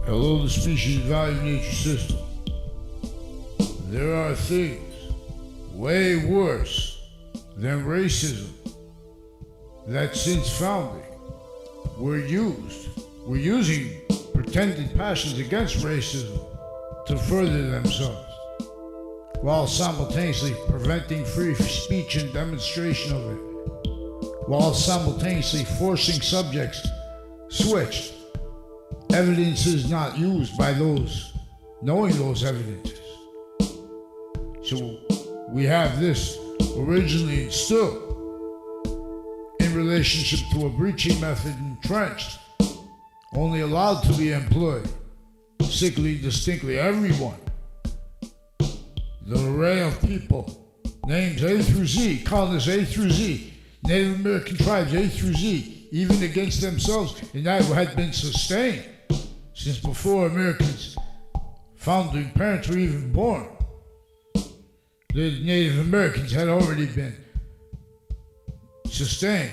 Hello, the species value nature system. There are things way worse than racism that since founding we're using pretended passions against racism to further themselves, while simultaneously preventing free speech and demonstration of it, while simultaneously forcing subjects switched. Evidence is not used by those knowing those evidences. So we have this originally instilled in relationship to a breaching method entrenched, only allowed to be employed, distinctly everyone. The array of people, names A through Z, colonists A through Z, Native American tribes A through Z, even against themselves, and that had been sustained since before Americans' founding parents were even born. The Native Americans had already been sustained,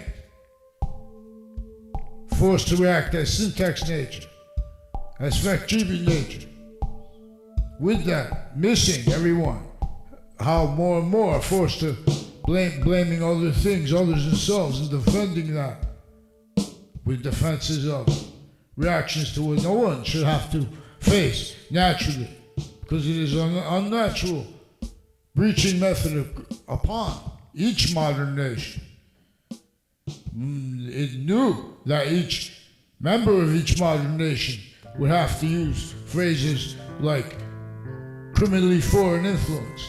forced to act as syntax nature, as fact-driven nature. With that, missing everyone, how more and more are forced to blaming other things, others themselves, and defending that with defenses of reactions to what no one should have to face naturally, because it is an unnatural breaching method upon each modern nation. It knew that each member of each modern nation would have to use phrases like criminally foreign influenced,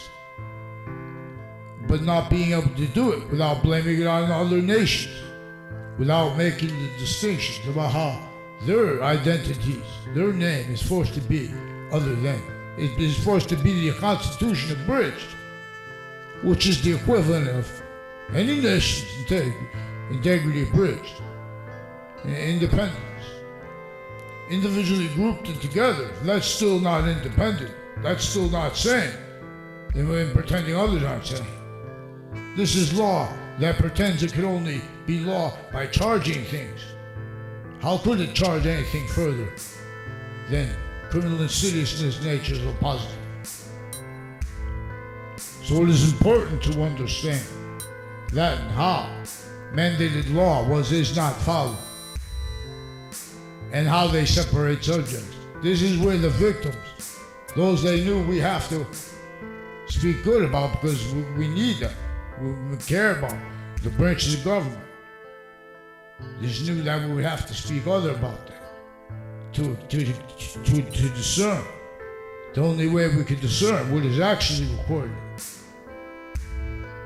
but not being able to do it without blaming it on other nations, without making the distinctions about how their identities, their name is forced to be other than. It is forced to be the Constitution abridged, which is the equivalent of any nation's integrity abridged, independence. Individually grouped and together, that's still not independent. That's still not sane, and pretending others aren't sane. This is law that pretends it can only be law by charging things. How could it charge anything further than criminal insidiousness natures or positive? So it is important to understand that and how mandated law is not followed, and how they separate subjects. This is where the victims, those they knew we have to speak good about because we need them, we care about the branches of government. Just knew that we would have to speak other about that to discern. The only way we could discern what is actually recorded.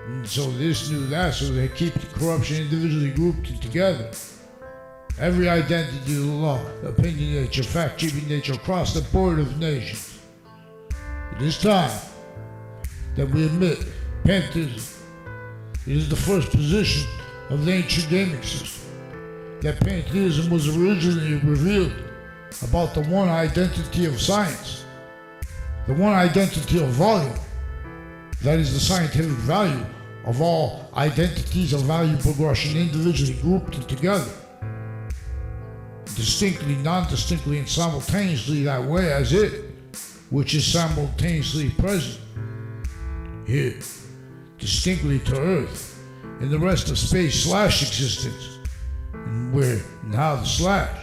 And so this knew that, so they keep the corruption individually grouped together. Every identity of the law, opinion nature, fact-driven nature across the board of nations. It is time that we admit pantheism. It is the first position of the ancient gaming system. That pantheism was originally revealed about the one identity of science, the one identity of volume, that is the scientific value of all identities of value progression individually grouped and together, distinctly, non-distinctly, and simultaneously that way as it, which is simultaneously present here, distinctly to Earth, and the rest of space / existence. And where now the slash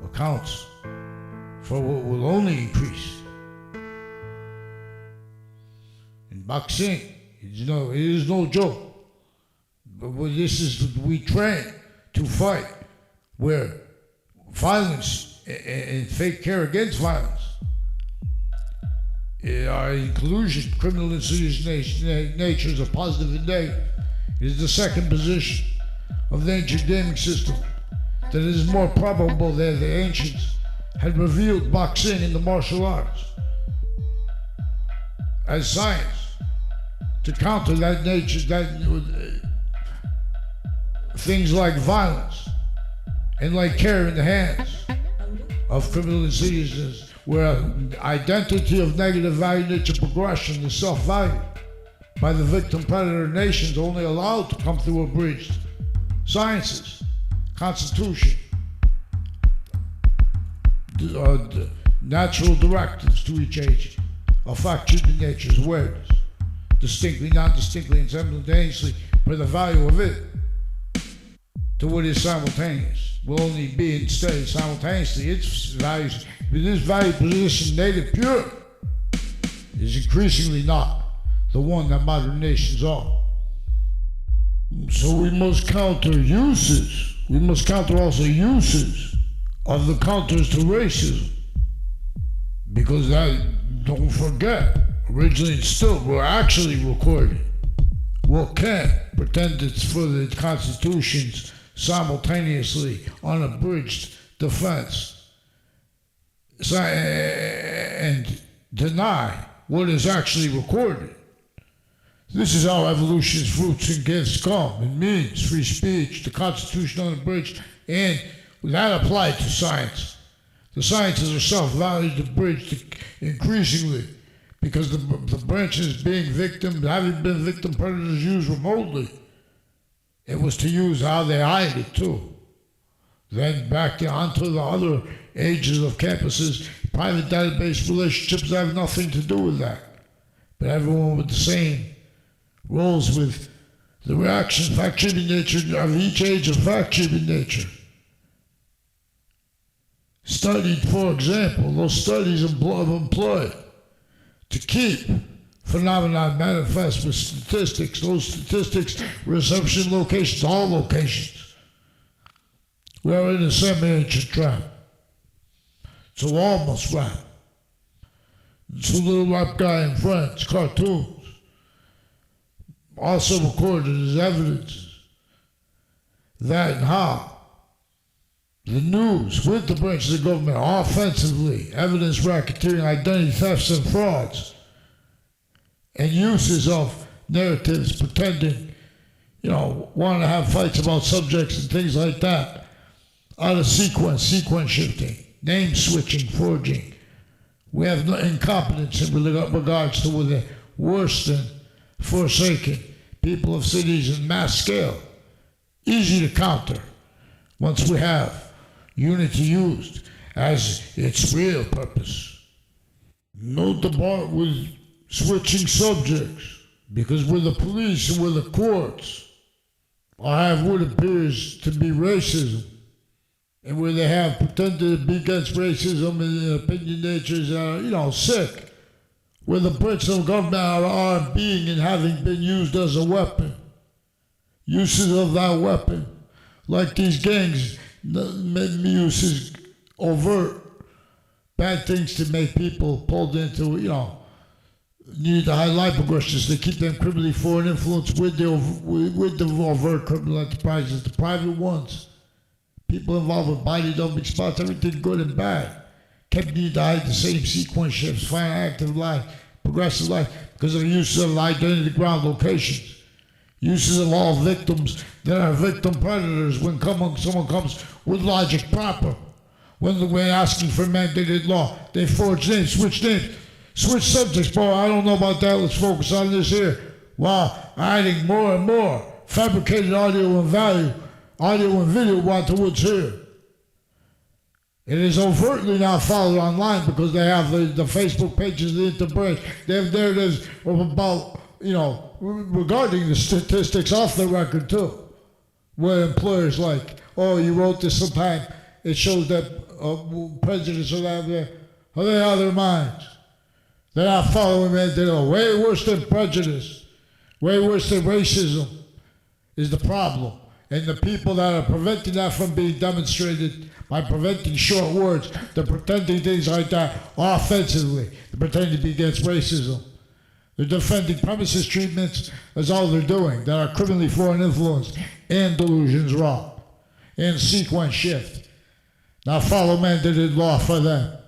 accounts for what will only increase. In boxing, it is no joke. But this is, we train to fight where violence and fake care against violence, our inclusion, criminal insidious natures of positive and negative, is the second position of the ancient gaming system, that it is more probable that the ancients had revealed boxing in the martial arts as science to counter that nature, things like violence and like care in the hands of criminal insidiousness, where identity of negative value nature progression is self-value by the victim predator nations only allowed to come through abridged sciences, constitution, natural directives to each age of fact-keeping nature's awareness, distinctly, non-distinctly, and simultaneously, for the value of it to what is simultaneous will only be instead simultaneously its values. But this value position, native pure, is increasingly not the one that modern nations are. So we must counter uses. We must counter also uses of the counters to racism. Because don't forget, originally and still, we're actually recording. We can't pretend it's for the Constitution's simultaneously unabridged defense and deny what is actually recorded. This is how evolution's fruits and gifts come. It means free speech, the Constitution unabridged, and that applied to science. The sciences are self-valued, abridged increasingly because the branches being having been victim predators used remotely. It was to use how they hide it too. Then back onto the other ages of campuses, private database relationships have nothing to do with that. But everyone with the same roles with the reaction, fact-keeping nature of each age of fact-keeping nature. Studied, for example, those studies employed to keep phenomenon manifest with statistics. Those statistics, reception locations, all locations. We are in a semi-ancient trap. So almost rap. So Little Rap Guy and Friends, cartoons, also recorded as evidence that and how the news with the branches of government offensively evidence racketeering, identity thefts, and frauds, and uses of narratives pretending, want to have fights about subjects and things like that, out of sequence shifting, name switching, forging. We have no incompetence in regards to the worse than forsaken people of cities in mass scale. Easy to counter once we have unity used as its real purpose. Note the part with switching subjects, because we're the police and we're the courts. I have what appears to be racism, and where they have pretended to be against racism and opinion natures are, sick, where the branches of government are being and having been used as a weapon. Uses of that weapon, like these gangs, uses overt bad things to make people pulled into, need to highlight progressions to keep them criminally foreign influence with the overt criminal enterprises, the private ones. People involved with body dumping spots, everything good and bad. Kept needing to hide the same sequence shifts, find active life, progressive life, because of the uses of identity ground locations. Uses of all victims that are victim predators when someone comes with logic proper. When we're asking for mandated law, they forge names, switch names, switch subjects. Boy, I don't know about that. Let's focus on this here. While adding more and more fabricated audio and video onto what's here. It is overtly now followed online because they have the Facebook pages, the interbreak. They have narratives about, regarding the statistics off the record too, where employers like, oh, you wrote this sometime, it shows that prejudice or that, they out of their minds. They're not following that. They're way worse than prejudice, way worse than racism is the problem. And the people that are preventing that from being demonstrated by preventing short words, they're pretending things like that offensively. They're pretending to be against racism. They're defending premises treatments. That's all they're doing, that are criminally foreign influence and delusions wrought and sequence shift. Now follow mandated law for them.